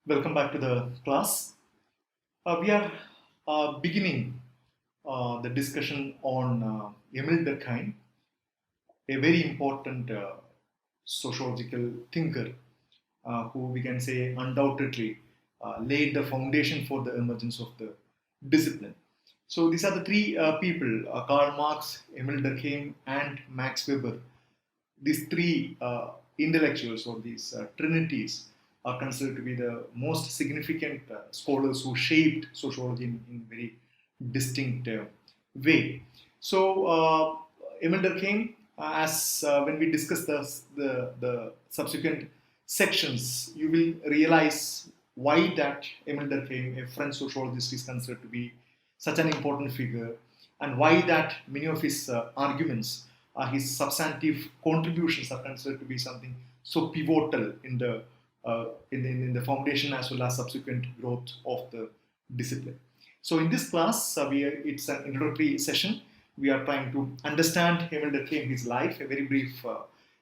Welcome back to the class. We are beginning the discussion on Emile Durkheim, a very important sociological thinker who we can say undoubtedly laid the foundation for the emergence of the discipline. So these are the three people, Karl Marx, Emile Durkheim, and Max Weber. These three intellectuals or these trinities are considered to be the most significant scholars who shaped sociology in very distinct way. So, Emile Durkheim, as when we discuss the subsequent sections, you will realize why that Emile Durkheim, a French sociologist, is considered to be such an important figure, and why that many of his arguments, his substantive contributions, are considered to be something so pivotal in the foundation as well as subsequent growth of the discipline. So in this class, it's an introductory session. We are trying to understand Emile Durkheim, his life, a very brief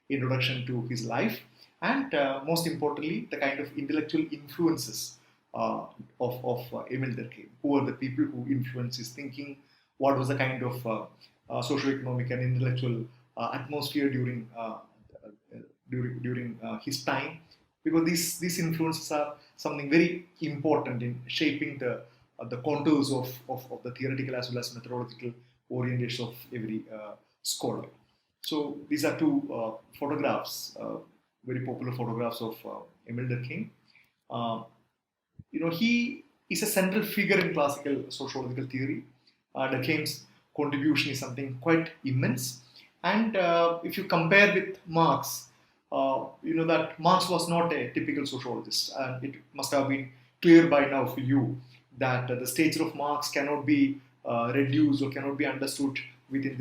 introduction to his life, and most importantly, the kind of intellectual influences of Emile Durkheim. Who are the people who influenced his thinking? What was the kind of socio-economic and intellectual atmosphere during his time? Because these influences are something very important in shaping the contours of the theoretical as well as methodological orientation of every scholar. So these are two photographs, very popular photographs of Emile Durkheim. Uh, he is a central figure in classical sociological theory. Durkheim's contribution is something quite immense. And if you compare with Marx, you know that Marx was not a typical sociologist, and it must have been clear by now for you that the stature of Marx cannot be reduced or cannot be understood within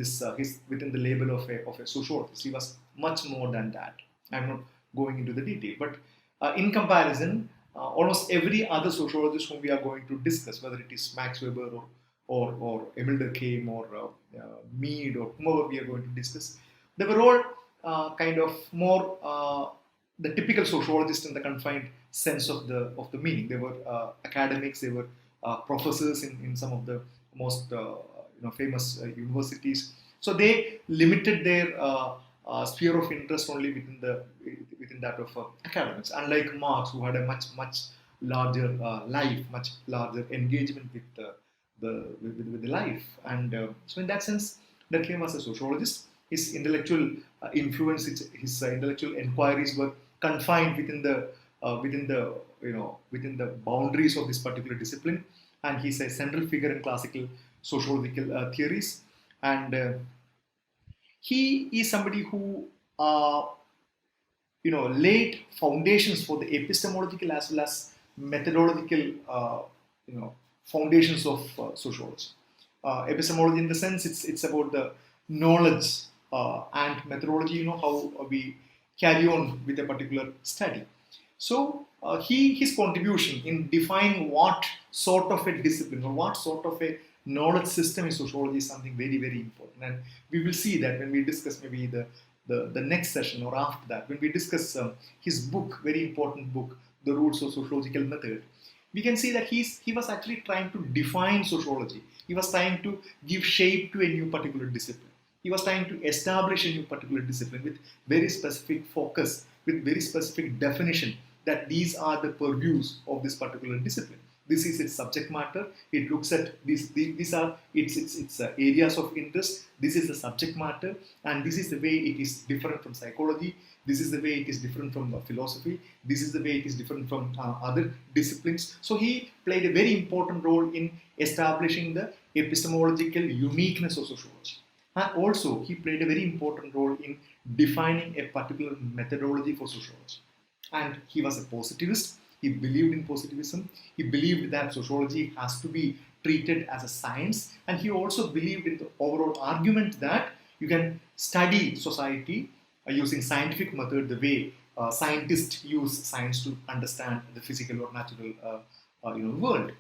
within the label of a sociologist. He was much more than that. I'm not going into the detail, but in comparison, almost every other sociologist whom we are going to discuss, whether it is Max Weber or Emile Durkheim or Mead or whomever we are going to discuss, they were all kind of more the typical sociologist in the confined sense of the meaning. They were academics, they were professors in some of the most famous universities. So they limited their sphere of interest only within that of academics. Unlike Marx, who had a much larger life, much larger engagement with the life, and so in that sense, Durkheim was a sociologist. His intellectual influence, his intellectual inquiries were confined within the boundaries of this particular discipline, and he's a central figure in classical sociological theories. And he is somebody who laid foundations for the epistemological as well as methodological foundations of sociology. Epistemology, in the sense, it's about the knowledge, and methodology, how we carry on with a particular study. So his contribution in defining what sort of a discipline or what sort of a knowledge system in sociology is something very important, and we will see that when we discuss maybe the next session or after that, when we discuss his book, very important book, The Roots of Sociological Method. We can see that he was actually trying to define sociology. He was trying to give shape to a new particular discipline. He was trying to establish a new particular discipline with very specific focus, with very specific definition that these are the purviews of this particular discipline. This is its subject matter. It looks at these are its areas of interest. This is the subject matter, and this is the way it is different from psychology. This is the way it is different from philosophy. This is the way it is different from other disciplines. So he played a very important role in establishing the epistemological uniqueness of sociology. And also, he played a very important role in defining a particular methodology for sociology. And he was a positivist. He believed in positivism. He believed that sociology has to be treated as a science. And he also believed in the overall argument that you can study society using scientific method, the way scientists use science to understand the physical or natural world.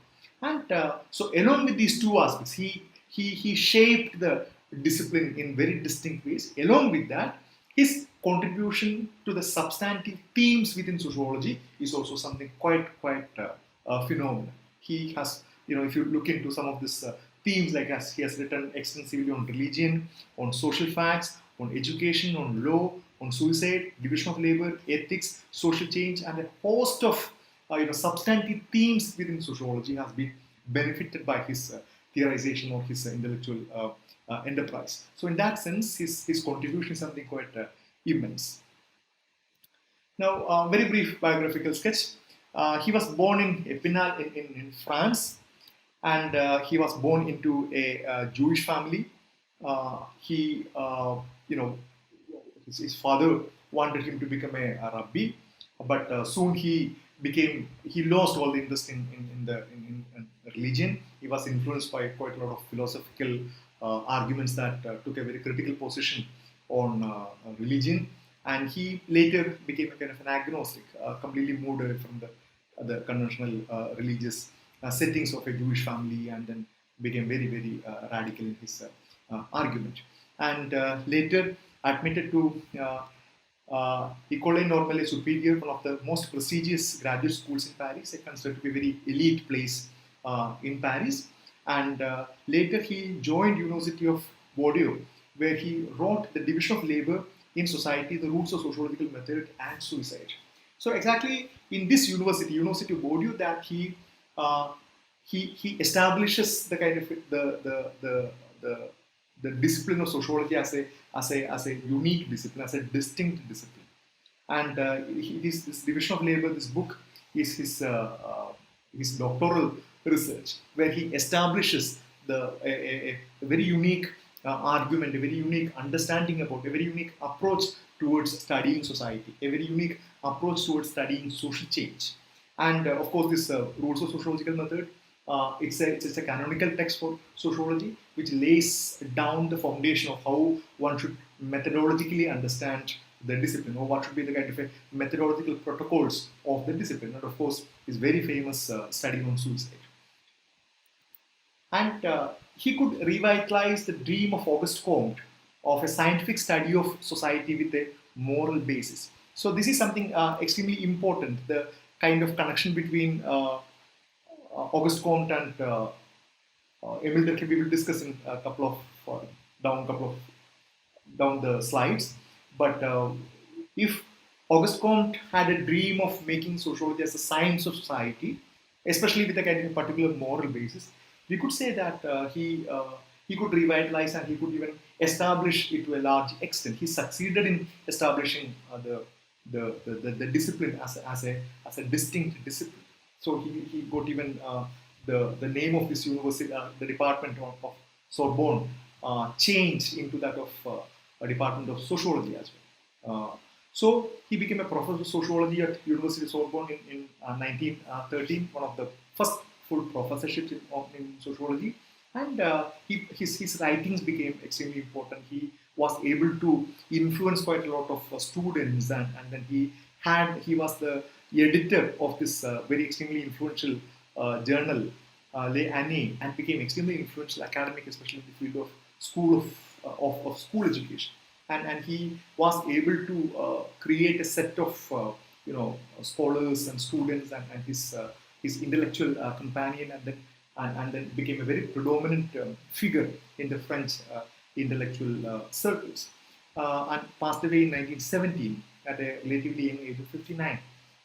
And so along with these two aspects, he shaped the discipline in very distinct ways. Along with that, His contribution to the substantive themes within sociology is also something quite phenomenal. He has, if you look into some of these themes, like as he has written extensively on religion, on social facts, on education, on law, on suicide, division of labor, ethics, social change, and a host of substantive themes within sociology has been benefited by his theorization or his intellectual enterprise. So in that sense, his contribution is something quite immense. Now, very brief biographical sketch. He was born in Epinal in France, and he was born into a Jewish family. He, his father wanted him to become a rabbi, but soon he lost all the interest in religion. He was influenced by quite a lot of philosophical arguments that took a very critical position on religion, and he later became a kind of an agnostic, completely moved away from the conventional religious settings of a Jewish family, and then became very radical in his argument. And later admitted to École Normale Supérieure, one of the most prestigious graduate schools in Paris, considered to be a very elite place in Paris. And later he joined University of Bordeaux, where he wrote the Division of Labor in Society, the Roots of Sociological Method and Suicide. So exactly in this University of Bordeaux, that he establishes the kind of the discipline of sociology as a unique discipline, as a distinct discipline. And this Division of Labor, this book, is his doctoral research, where he establishes a very unique argument, a very unique understanding about, a very unique approach towards studying society, a very unique approach towards studying social change. And of course, this Rules of Sociological Method, it's a canonical text for sociology, which lays down the foundation of how one should methodologically understand the discipline, or what should be the kind of methodological protocols of the discipline. And of course, his very famous study on suicide. And he could revitalize the dream of Auguste Comte of a scientific study of society with a moral basis. So this is something extremely important, the kind of connection between Auguste Comte and Emile Durkheim. We will discuss in a couple of down the slides. But if Auguste Comte had a dream of making sociology as a science of society, especially with a kind of particular moral basis, we could say that he could revitalize and he could even establish it to a large extent. He succeeded in establishing the discipline as a distinct discipline. So he got even the name of this university, the department of Sorbonne, changed into that of a department of sociology as well. So he became a professor of sociology at University of Sorbonne in 1913, one of the first full professorships in sociology. And his writings became extremely important. He was able to influence quite a lot of students, and then he was the editor of this very extremely influential journal, Les Années, and became extremely influential academic, especially in the field of school education. And he was able to create a set of scholars and students, and his intellectual companion, and then became a very predominant figure in the French intellectual circles, and passed away in 1917 at a relatively young age of 59.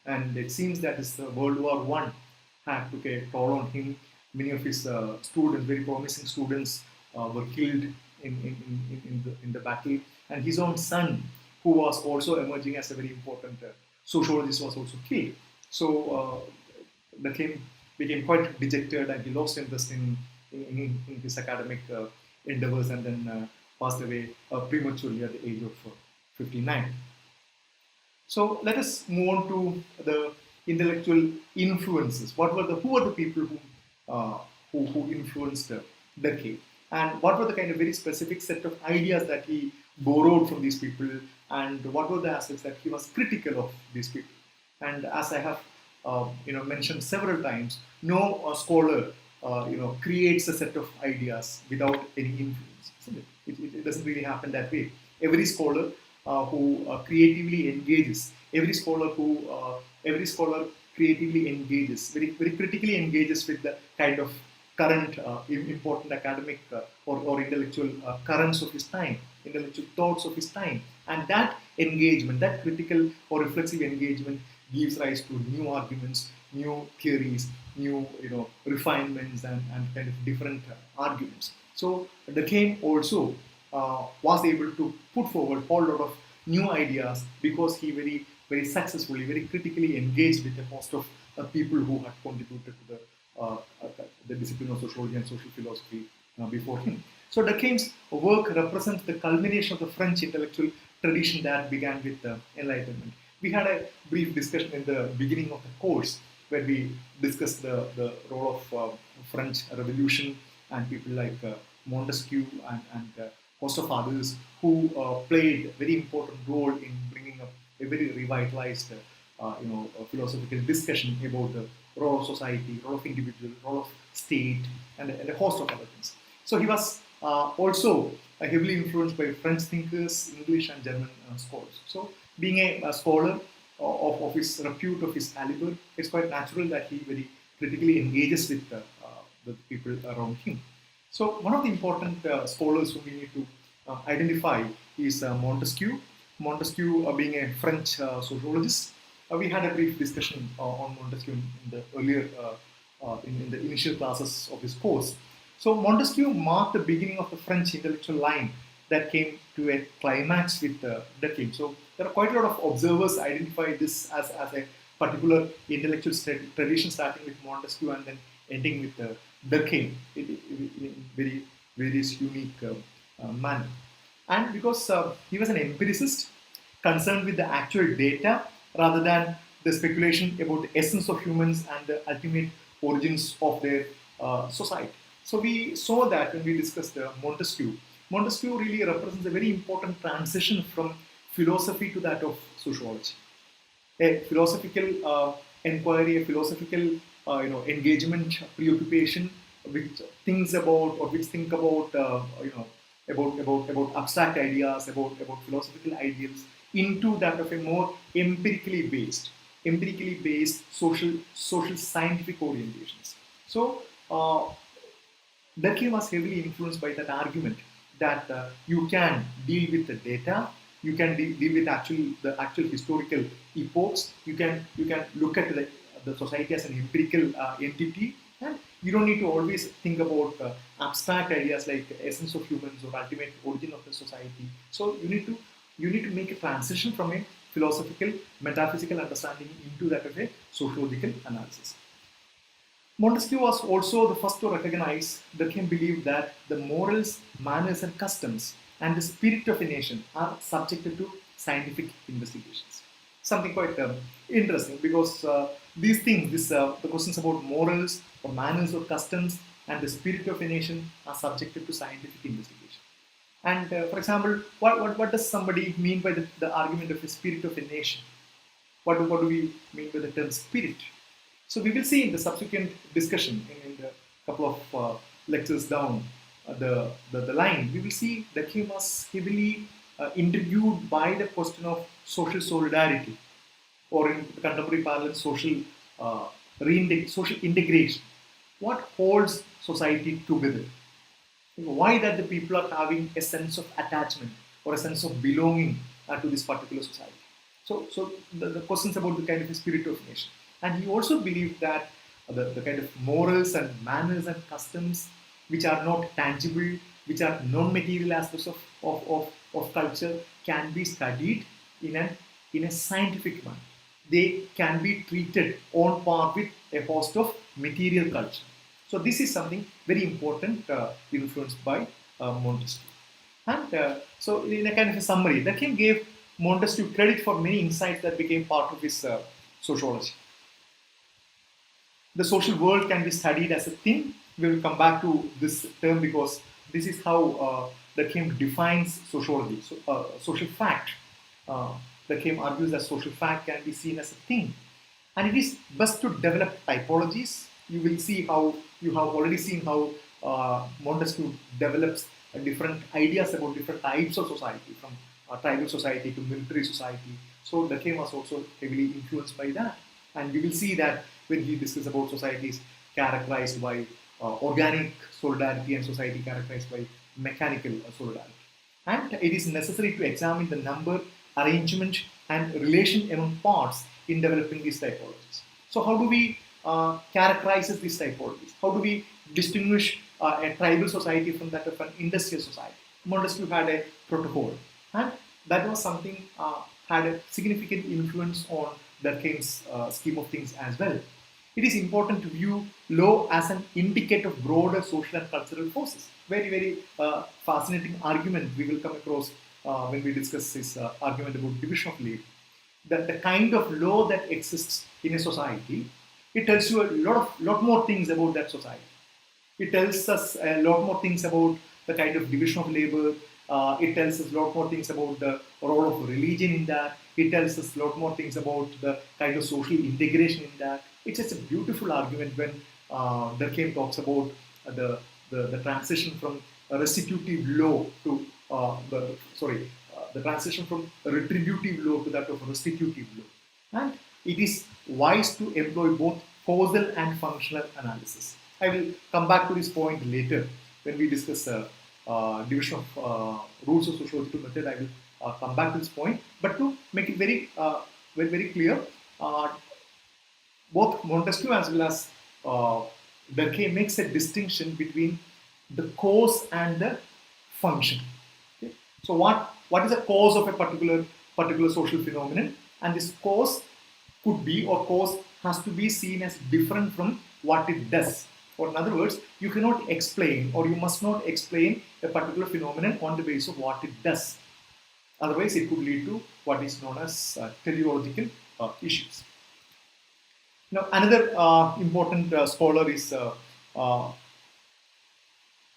And it seems that his World War I had took a toll on him. Many of his students, very promising students, were killed in the battle, and his own son, who was also emerging as a very important sociologist, was also killed. So the king became quite dejected, and he lost interest in his academic endeavors, and then passed away prematurely at the age of 59. So let us move on to the intellectual influences. Who were the people who influenced Durkheim, and what were the kind of very specific set of ideas that he borrowed from these people, and what were the aspects that he was critical of these people? And as I have mentioned several times, no scholar creates a set of ideas without any influence, isn't it? It doesn't really happen that way. Every scholar who creatively engages. Every scholar creatively engages, very critically engages with the kind of current important academic or intellectual currents of his time, intellectual thoughts of his time, and that engagement, that critical or reflexive engagement, gives rise to new arguments, new theories, new refinements, and kind of different arguments. So Durkheim also was able to put forward a whole lot of new ideas because he very successfully, very critically engaged with a host of people who had contributed to the discipline of sociology and social philosophy before him. So Durkheim's work represents the culmination of the French intellectual tradition that began with the Enlightenment. We had a brief discussion in the beginning of the course where we discussed the role of French Revolution and people like Montesquieu and host of others who played a very important role in bringing up a very revitalized philosophical discussion about the role of society, role of individual, role of state, and a host of other things. So he was also heavily influenced by French thinkers, English and German scholars. So being a scholar of his repute, of his caliber, it's quite natural that he very critically engages with the people around him. So one of the important scholars who we need to identify is Montesquieu. Montesquieu being a French sociologist. We had a brief discussion on Montesquieu in the earlier, in the initial classes of his course. So Montesquieu marked the beginning of the French intellectual line that came to a climax with Durkheim. So there are quite a lot of observers identify this as a particular intellectual tradition starting with Montesquieu and then ending with Durkheim in very various unique manner. And because he was an empiricist concerned with the actual data rather than the speculation about the essence of humans and the ultimate origins of their society. So we saw that when we discussed Montesquieu. Montesquieu really represents a very important transition from philosophy to that of sociology. A philosophical inquiry, a philosophical engagement, preoccupation, which thinks about or which think about about abstract ideas, about philosophical ideals, into that of a more empirically based social scientific orientations. So Durkheim was heavily influenced by that argument that you can deal with the data, you can deal with the actual historical epochs, you can look at the society as an empirical entity, and you don't need to always think about abstract ideas like essence of humans or ultimate origin of the society. So you need to make a transition from a philosophical, metaphysical understanding into that of a sociological analysis. Montesquieu was also the first to recognize that he believed that the morals, manners, and customs and the spirit of a nation are subjected to scientific investigations. Something quite interesting because these things, the questions about morals or manners or customs and the spirit of a nation are subjected to scientific investigation. And for example, what does somebody mean by the argument of the spirit of a nation? What do we mean by the term spirit? So we will see in the subsequent discussion in the couple of lectures down the line, we will see that he was heavily intrigued by the question of social solidarity, or in contemporary parlance, social integration. What holds society together? Why that the people are having a sense of attachment or a sense of belonging to this particular society? So the questions about the kind of spirit of nation. And he also believed that the kind of morals and manners and customs which are not tangible, which are non-material aspects of culture, can be studied in a scientific manner. They can be treated on par with a host of material culture. So this is something very important, influenced by Montesquieu. And so in a kind of a summary, Durkheim gave Montesquieu credit for many insights that became part of his sociology. The social world can be studied as a thing. We will come back to this term because this is how Durkheim defines sociology. So, social fact. Durkheim argues that social fact can be seen as a thing. And it is best to develop typologies. You will see how, you have already seen how Montesquieu develops different ideas about different types of society, from tribal society to military society. So Durkheim was also heavily influenced by that. And we will see that when he discusses about societies characterized by organic solidarity and society characterized by mechanical solidarity. And it is necessary to examine the number, arrangement, and relation among parts in developing these typologies. So, how do we characterize these typologies? How do we distinguish a tribal society from that of an industrial society? Montesquieu had a protocol, and that was something had a significant influence on Durkheim's scheme of things as well. It is important to view law as an indicator of broader social and cultural forces. Very, very fascinating argument we will come across when we discuss this argument about division of labor. The kind of law that exists in a society, it tells you a lot more things about that society. It tells us a lot more things about the kind of division of labor. It tells us a lot more things about the role of religion in that. It tells us a lot more things about the kind of social integration in that. It's just a beautiful argument when Durkheim talks about the transition from a restitutive law to the transition from a retributive law to that of a restitutive law. And it is wise to employ both causal and functional analysis. I will come back to this point later when we discuss division of rules of sociological method. I will come back to this point. But to make it very clear, both Montesquieu as well as Durkheim makes a distinction between the cause and the function. Okay? So what is the cause of a particular social phenomenon? And this cause could be, or cause has to be seen as different from what it does. Or in other words, you cannot explain, or you must not explain a particular phenomenon on the basis of what it does. Otherwise, it could lead to what is known as teleological issues. Now, another important scholar is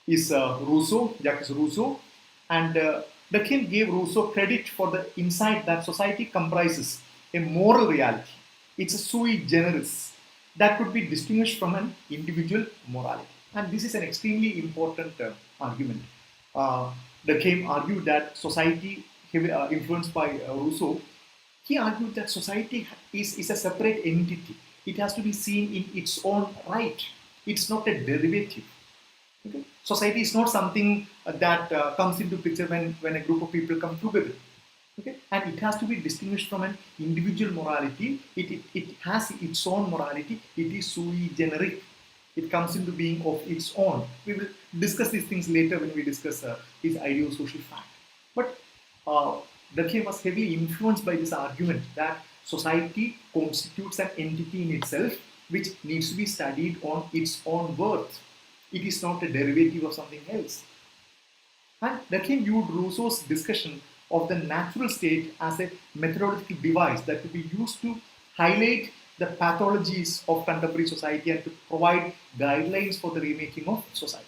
Rousseau, Jacques Rousseau, and Durkheim gave Rousseau credit for the insight that society comprises a moral reality. It's a sui generis that could be distinguished from an individual morality. And this is an extremely important argument. Durkheim argued that society, influenced by Rousseau, he argued that society is a separate entity. It has to be seen in its own right. It's not a derivative. Okay? Society is not something that comes into picture when a group of people come together. Okay? And it has to be distinguished from an individual morality. It has its own morality. It is sui generis. It comes into being of its own. We will discuss these things later when we discuss his idea of social fact. But Durkheim was heavily influenced by this argument that society constitutes an entity in itself which needs to be studied on its own worth. It is not a derivative of something else. And Durkheim viewed Rousseau's discussion of the natural state as a methodological device that could be used to highlight the pathologies of contemporary society and to provide guidelines for the remaking of society.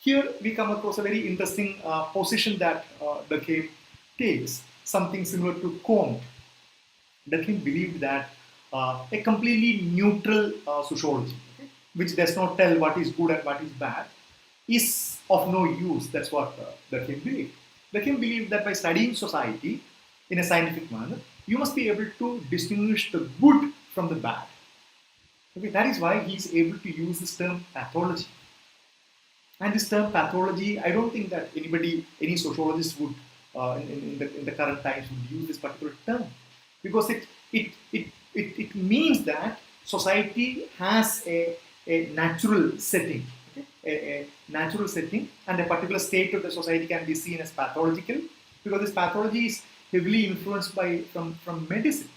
Here we come across a very interesting position that Durkheim takes, something similar to Comte. Durkheim believed that a completely neutral sociology, okay, which does not tell what is good and what is bad, is of no use. That's what Durkheim believed. Durkheim believed that by studying society in a scientific manner, you must be able to distinguish the good from the bad. Okay, that is why he is able to use this term pathology. And this term pathology, I don't think that any sociologist would, in the current times, would use this particular term, because it means that society has a natural setting. A natural setting, and a particular state of the society can be seen as pathological, because this pathology is heavily influenced from medicine.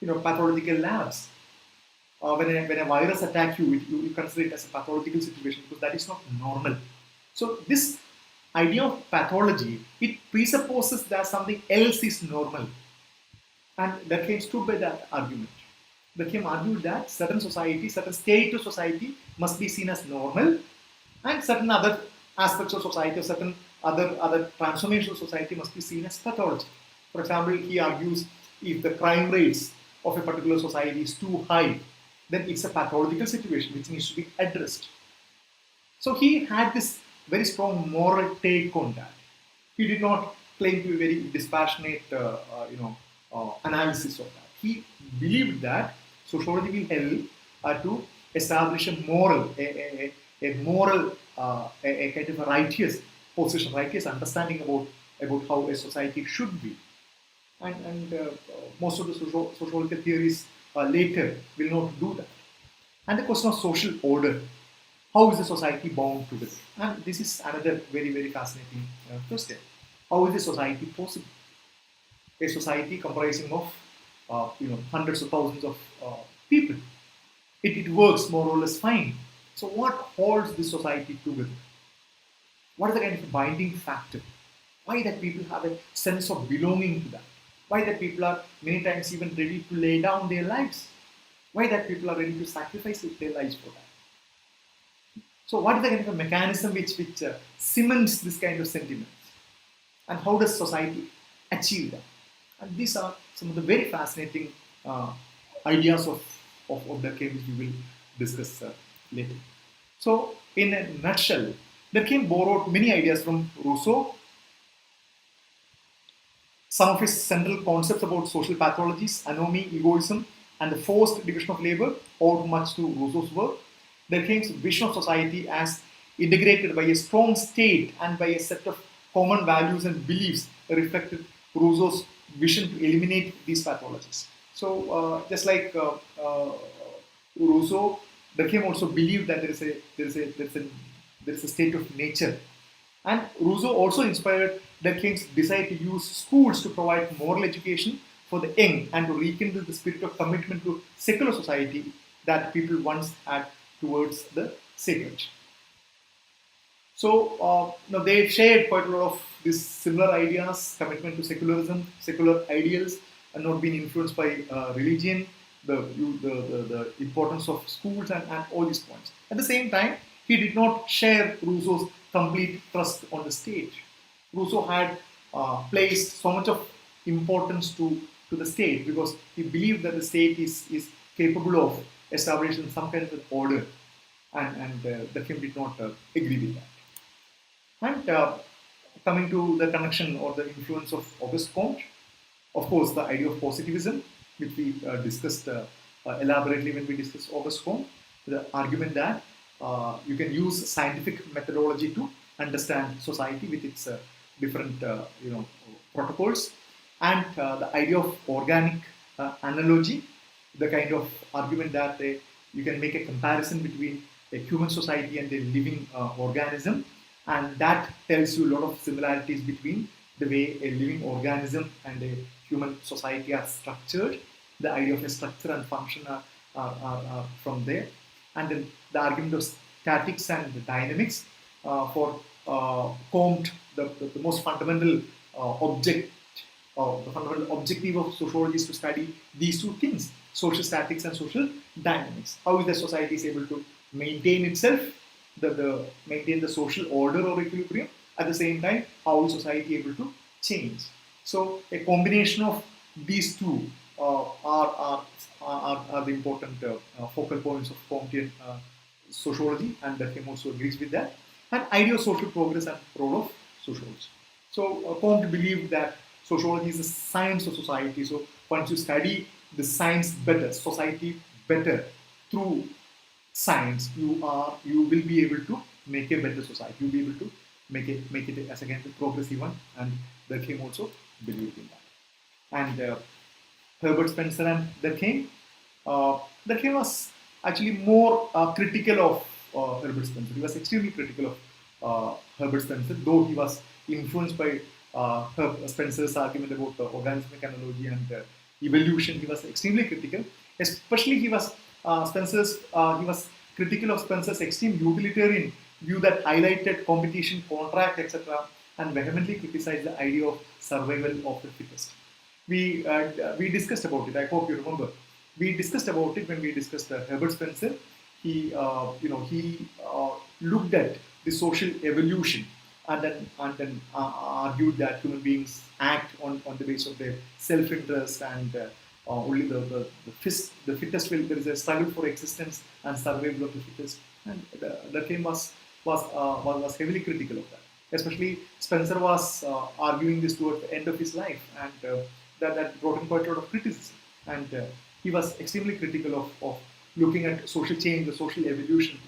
Pathological labs. When a virus attacks you, you consider it as a pathological situation because that is not normal. So this idea of pathology, it presupposes that something else is normal, and Durkheim stood by that argument. Durkheim argued that certain state of society must be seen as normal, and certain other aspects of society or certain other transformations of society must be seen as pathology. For example, he argues if the crime rates of a particular society is too high, then it's a pathological situation which needs to be addressed. So he had this very strong moral take on that. He did not claim to be very dispassionate, analysis of that. He believed that sociology will help to establish a moral, a moral, a kind of a righteous position, righteous understanding about how a society should be. And most of the sociological theories later will not do that. And the question of social order, how is the society bound together? And this is another very, very fascinating question. How is the society possible? A society comprising of hundreds of thousands of people. It works more or less fine. So what holds this society together? What is the kind of binding factor? Why that people have a sense of belonging to that? Why that people are many times even ready to lay down their lives? Why that people are ready to sacrifice their lives for that? So what is the kind of a mechanism which cements this kind of sentiments? And how does society achieve that? And these are some of the very fascinating ideas of Durkheim which we will discuss later. So in a nutshell, Durkheim borrowed many ideas from Rousseau. Some of his central concepts about social pathologies, anomie, egoism, and the forced division of labor owed much to Rousseau's work. Durkheim's vision of society as integrated by a strong state and by a set of common values and beliefs reflected Rousseau's vision to eliminate these pathologies. So, just like Rousseau, Durkheim also believed that there is a state of nature, and Rousseau also inspired Durkheim's desire to use schools to provide moral education for the young and to rekindle the spirit of commitment to secular society that people once had towards the sacred. So, they shared quite a lot of these similar ideas, commitment to secularism, secular ideals, and not being influenced by religion, the importance of schools, and all these points. At the same time, he did not share Rousseau's complete trust on the state. Rousseau had placed so much of importance to the state because he believed that the state is capable of establishing some kind of an order, and Durkheim did not agree with that. And coming to the connection or the influence of Auguste Comte, of course, the idea of positivism, which we discussed elaborately when we discussed Auguste Comte, the argument that you can use scientific methodology to understand society with its different protocols, and the idea of organic analogy, the kind of argument that you can make a comparison between a human society and a living organism, and that tells you a lot of similarities between the way a living organism and a human society are structured. The idea of a structure and function are from there. And then the argument of statics and the dynamics for Comte, the most fundamental the fundamental objective of sociology is to study these two things, social statics and social dynamics. How is the society is able to maintain itself, maintain the social order or equilibrium, at the same time, how is society able to change? So a combination of these two are the important focal points of Comtean sociology, and Durkheim also agrees with that. And idea of social progress and role of sociology. So Comte believed that sociology is the science of society. So once you study the science better, society better through science, you will be able to make a better society. You'll be able to make it as again a progressive one, and Durkheim also believed in that. And Herbert Spencer and Durkheim was actually more critical of Herbert Spencer. He was extremely critical of Herbert Spencer, though he was influenced by Spencer's argument about organismic analogy and evolution. He was extremely critical. Especially he was critical of Spencer's extreme utilitarian view that highlighted competition, contract, etc., and vehemently criticized the idea of survival of the fittest. We discussed about it. I hope you remember. We discussed about it when we discussed Herbert Spencer. He looked at the social evolution and then argued that human beings act on the basis of their self-interest, and only the fittest will. There is a struggle for existence and survival of the fittest, and Durkheim was heavily critical of that. Especially Spencer was arguing this towards the end of his life, and that brought him quite a lot of criticism. And he was extremely critical of looking at social change, the social evolution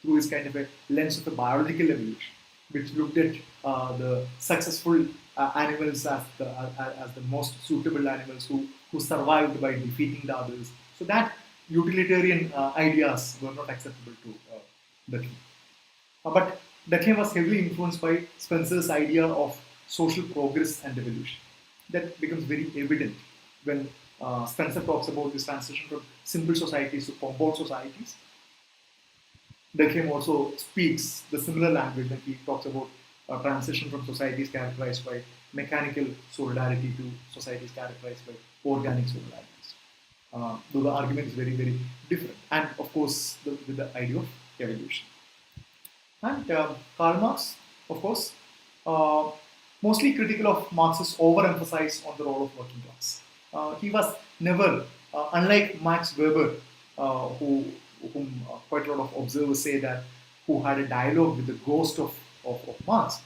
through his kind of a lens of a biological evolution, which looked at the successful animals as the most suitable animals who survived by defeating the others. So that utilitarian ideas were not acceptable to Durkheim. But Durkheim was heavily influenced by Spencer's idea of social progress and evolution. That becomes very evident when Spencer talks about this transition from simple societies to compound societies. Durkheim also speaks the similar language when he talks about a transition from societies characterized by mechanical solidarity to societies characterized by organic solidarities. Though the argument is very, very different. And of course, with the idea of evolution. And Karl Marx, of course, uh, mostly critical of Marx's overemphasis on the role of working class. He was never, unlike Max Weber, whom quite a lot of observers say that, who had a dialogue with the ghost of Marx.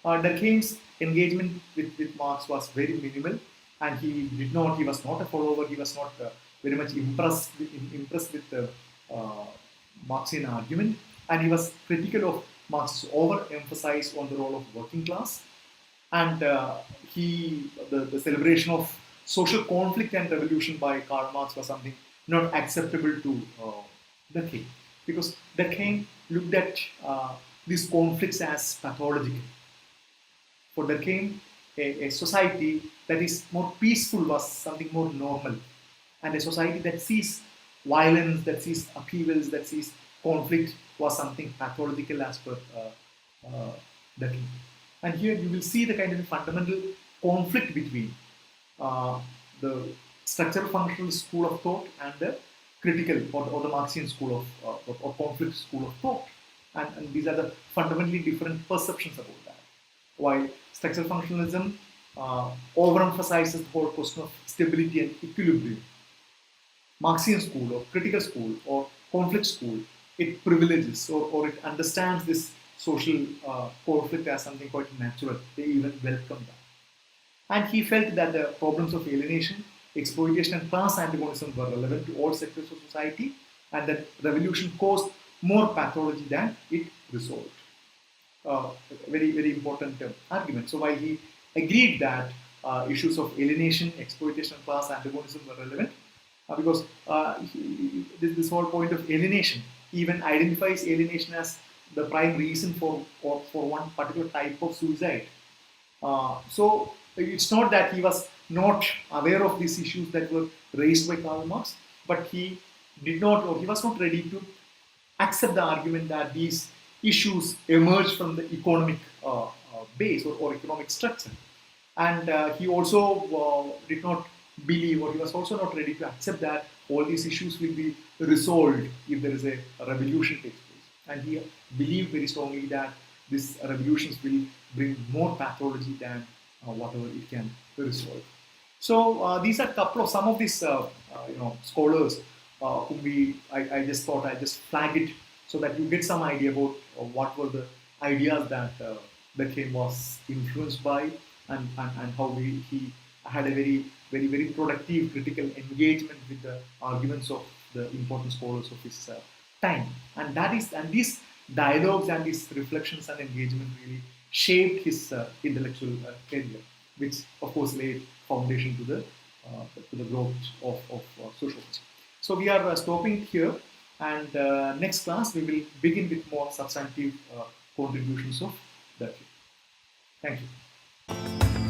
Durkheim's engagement with Marx was very minimal, and he was not a follower, he was not very much impressed with the Marxian argument, and he was critical of Marx's overemphasis on the role of working class, and the celebration of social conflict and revolution by Karl Marx was something not acceptable to Durkheim, because Durkheim looked at these conflicts as pathological. For Durkheim, a society that is more peaceful was something more normal, and a society that sees violence, that sees upheavals, that sees conflict was something pathological as per Durkheim. And here you will see the kind of fundamental conflict between the structural functional school of thought and the critical or the Marxian school of or conflict school of thought. And these are the fundamentally different perceptions about that. While structural functionalism overemphasizes the whole question of stability and equilibrium, Marxian school or critical school or conflict school, it privileges or it understands this social conflict as something quite natural. They even welcome that. And he felt that the problems of alienation, exploitation, and class antagonism were relevant to all sectors of society, and that revolution caused more pathology than it resolved. Very, very important argument. So while he agreed that issues of alienation, exploitation, and class antagonism were relevant, because this whole point of alienation even identifies alienation as the prime reason for one particular type of suicide. So it's not that he was not aware of these issues that were raised by Karl Marx, but he did not, or he was not ready to accept the argument that these issues emerge from the economic base or economic structure. And he also did not believe, or he was also not ready to accept that all these issues will be resolved if there is a revolution takes place. And he believed very strongly that these revolutions will bring more pathology than whatever it can resolve. So these are some of these scholars whom I just thought I just flag it so that you get some idea about what were the ideas that Durkheim was influenced by, and how he had a very productive critical engagement with the arguments of the important scholars of his time. And these dialogues and these reflections and engagement really shaped his intellectual career, which of course laid foundation to the growth of sociology. So we are stopping here, and next class we will begin with more substantive contributions of Durkheim. Thank you.